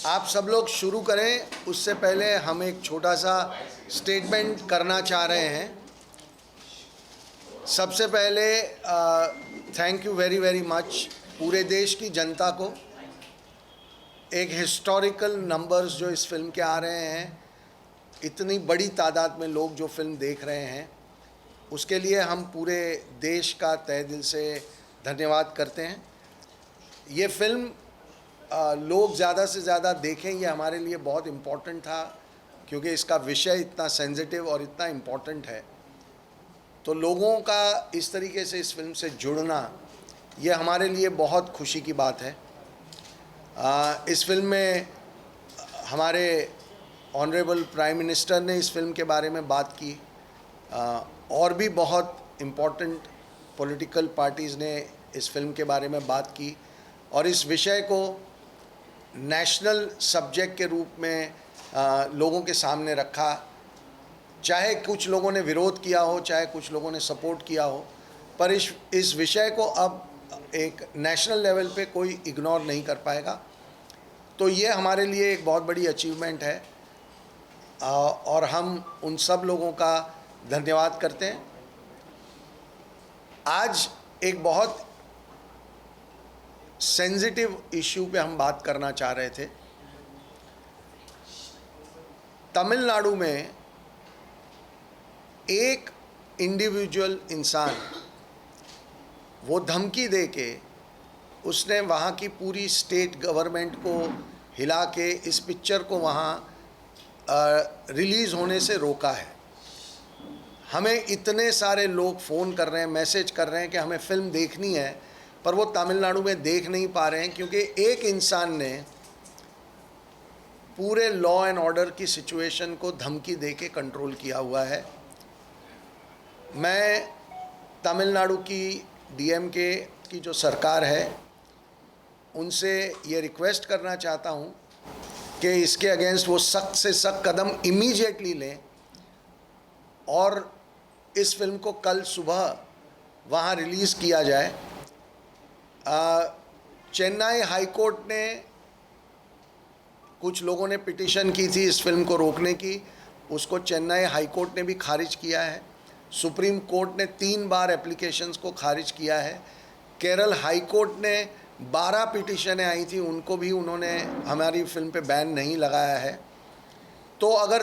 आप सब लोग शुरू करें उससे पहले हम एक छोटा सा स्टेटमेंट करना चाह रहे हैं। सबसे पहले thank you very very much पूरे देश की जनता को। एक हिस्टोरिकल नंबर्स जो इस फिल्म के आ रहे हैं, इतनी बड़ी तादाद में लोग जो फिल्म देख रहे हैं, उसके लिए हम पूरे देश का तहे दिल से धन्यवाद करते हैं। ये फिल्म लोग ज़्यादा से ज़्यादा देखें, ये हमारे लिए बहुत इम्पोर्टेंट था, क्योंकि इसका विषय इतना सेंसिटिव और इतना इम्पोर्टेंट है। तो लोगों का इस तरीके से इस फिल्म से जुड़ना, ये हमारे लिए बहुत खुशी की बात है। इस फिल्म में हमारे ऑनरेबल प्राइम मिनिस्टर ने इस फिल्म के बारे में बात की, और भी बहुत इम्पोर्टेंट पॉलिटिकल पार्टीज़ ने इस फिल्म के बारे में बात की, और इस विषय को नेशनल सब्जेक्ट के रूप में लोगों के सामने रखा। चाहे कुछ लोगों ने विरोध किया हो, चाहे कुछ लोगों ने सपोर्ट किया हो, पर इस विषय को अब एक नेशनल लेवल पे कोई इग्नोर नहीं कर पाएगा। तो ये हमारे लिए एक बहुत बड़ी अचीवमेंट है, और हम उन सब लोगों का धन्यवाद करते हैं। आज एक बहुत सेंसिटिव इश्यू पे हम बात करना चाह रहे थे। तमिलनाडु में एक इंडिविजुअल इंसान, वो धमकी दे के उसने वहाँ की पूरी स्टेट गवर्नमेंट को हिला के इस पिक्चर को वहाँ रिलीज़ होने से रोका है। हमें इतने सारे लोग फ़ोन कर रहे हैं, मैसेज कर रहे हैं कि हमें फ़िल्म देखनी है, पर वो तमिलनाडु में देख नहीं पा रहे हैं, क्योंकि एक इंसान ने पूरे लॉ एंड ऑर्डर की सिचुएशन को धमकी दे के कंट्रोल किया हुआ है। मैं तमिलनाडु की डीएमके की जो सरकार है, उनसे ये रिक्वेस्ट करना चाहता हूँ कि इसके अगेंस्ट वो सख्त से सख्त कदम इमीडिएटली लें, और इस फिल्म को कल सुबह वहाँ रिलीज़ किया जाए। चेन्नई हाई कोर्ट ने, कुछ लोगों ने पिटीशन की थी इस फिल्म को रोकने की, उसको चेन्नई हाई कोर्ट ने भी खारिज किया है। सुप्रीम कोर्ट ने 3 बार एप्लीकेशंस को खारिज किया है। केरल हाई कोर्ट ने 12 पिटीशनें आई थी, उनको भी उन्होंने हमारी फिल्म पे बैन नहीं लगाया है। तो अगर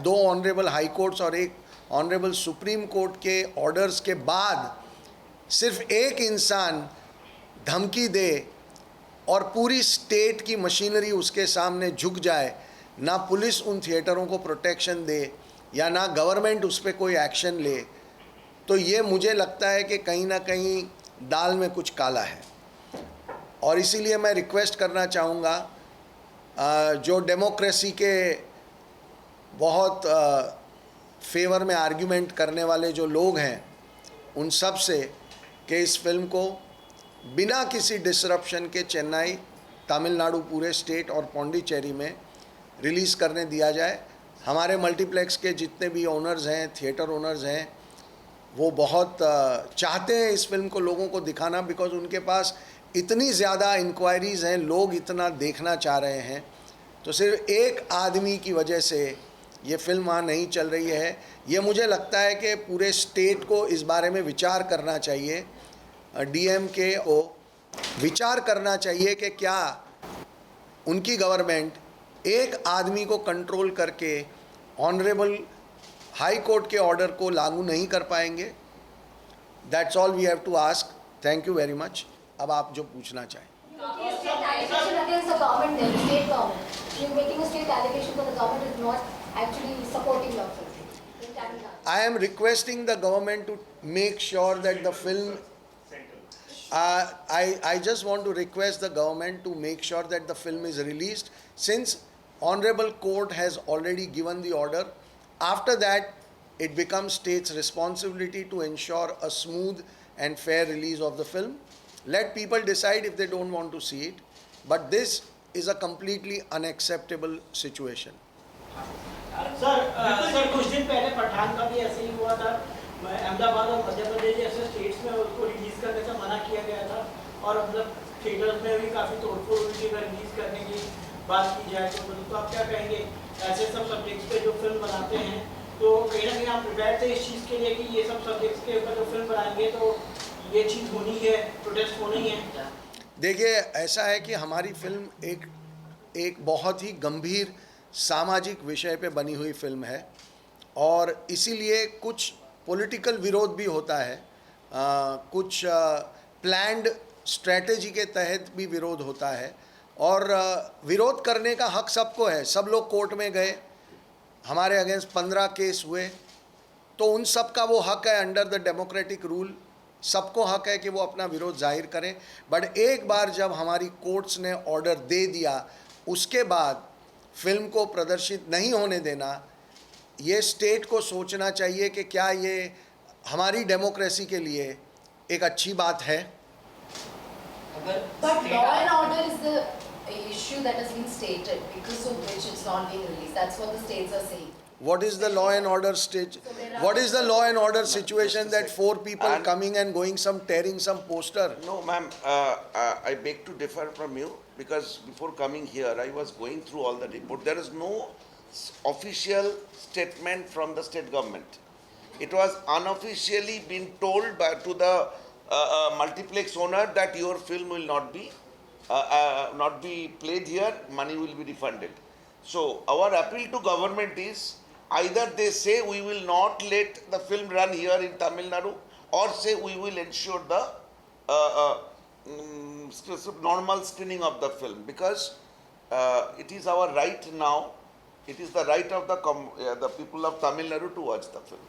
2 ऑनरेबल हाई कोर्ट्स और एक ऑनरेबल सुप्रीम कोर्ट के ऑर्डर्स के बाद सिर्फ एक इंसान धमकी दे और पूरी स्टेट की मशीनरी उसके सामने झुक जाए, ना पुलिस उन थिएटरों को प्रोटेक्शन दे या ना गवर्नमेंट उस पर कोई एक्शन ले, तो ये मुझे लगता है कि कहीं ना कहीं दाल में कुछ काला है। और इसीलिए मैं रिक्वेस्ट करना चाहूँगा जो डेमोक्रेसी के बहुत फेवर में आर्ग्यूमेंट करने वाले जो लोग हैं, उन सब से कि इस फिल्म को बिना किसी डिसरप्शन के चेन्नई, तमिलनाडु पूरे स्टेट और पौंडीचेरी में रिलीज़ करने दिया जाए। हमारे मल्टीप्लेक्स के जितने भी ओनर्स हैं, थिएटर ओनर्स हैं, वो बहुत चाहते हैं इस फिल्म को लोगों को दिखाना, बिकॉज उनके पास इतनी ज़्यादा इंक्वायरीज़ हैं, लोग इतना देखना चाह रहे हैं। तो सिर्फ एक आदमी की वजह से ये फिल्म वहाँ नहीं चल रही है। ये मुझे लगता है कि पूरे स्टेट को इस बारे में विचार करना चाहिए, डीएमके को विचार करना चाहिए कि क्या उनकी गवर्नमेंट एक आदमी को कंट्रोल करके ऑनरेबल हाई कोर्ट के ऑर्डर को लागू नहीं कर पाएंगे। That's all we have to ask. Thank you very much. अब आप जो पूछना चाहें। I am requesting the government to make sure that the film, I just want to request the government to make sure that the film is released, since Honorable Court has already given the order. After that, it becomes state's responsibility to ensure a smooth and fair release of the film. Let people decide if they don't want to see it, but this is a completely unacceptable situation. Sir कुछ दिन पहले पठान का भी ऐसे ही हुआ था। अहमदाबाद और मध्य प्रदेश जैसे स्टेट्स में उसको रिलीज करने से मना किया गया था, और मतलब थिएटर्स में भी काफ़ी तोड़फोड़ हुई थी, अगर रिलीज करने की बात की जाए तो आप क्या कहेंगे ऐसे सब सब्जेक्ट्स पे जो फिल्म बनाते हैं, तो कहीं ना कहीं आप प्रिपेयर थे इस चीज़ के लिए कि ये सब सब्जेक्ट्स के ऊपर जो फिल्म बनाएंगे तो ये चीज़ होनी है, प्रोटेस्ट होनी है? देखिए, ऐसा है कि हमारी फिल्म एक बहुत ही गंभीर सामाजिक विषय पे बनी हुई फिल्म है और इसीलिए कुछ पॉलिटिकल विरोध भी होता है, कुछ प्लान्ड स्ट्रैटेजी के तहत भी विरोध होता है और विरोध करने का हक सबको है। सब लोग कोर्ट में गए, हमारे अगेंस्ट 15 केस हुए, तो उन सब का वो हक है अंडर द डेमोक्रेटिक रूल, सबको हक है कि वो अपना विरोध जाहिर करें। बट एक बार जब हमारी कोर्ट्स ने ऑर्डर दे दिया, उसके बाद फिल्म को प्रदर्शित नहीं होने देना, ये स्टेट को सोचना चाहिए कि क्या ये हमारी डेमोक्रेसी के लिए एक अच्छी बात है। But law and order is the issue that has been stated, because of which it's not being released. That's what the states are saying. What is the law and order stage? What is the law and order situation that 4 people And- coming and going, some tearing some poster? No, ma'am, I beg to differ from you because before coming here, I was going through all the report. There is no official statement from the state government. It was unofficially been told to the multiplex owner that your film will not be played here, money will be refunded. So our appeal to government is either they say we will not let the film run here in Tamil Nadu, or say we will ensure the normal screening of the film, because it is our right now. It is the right of the people of Tamil Nadu to watch the film.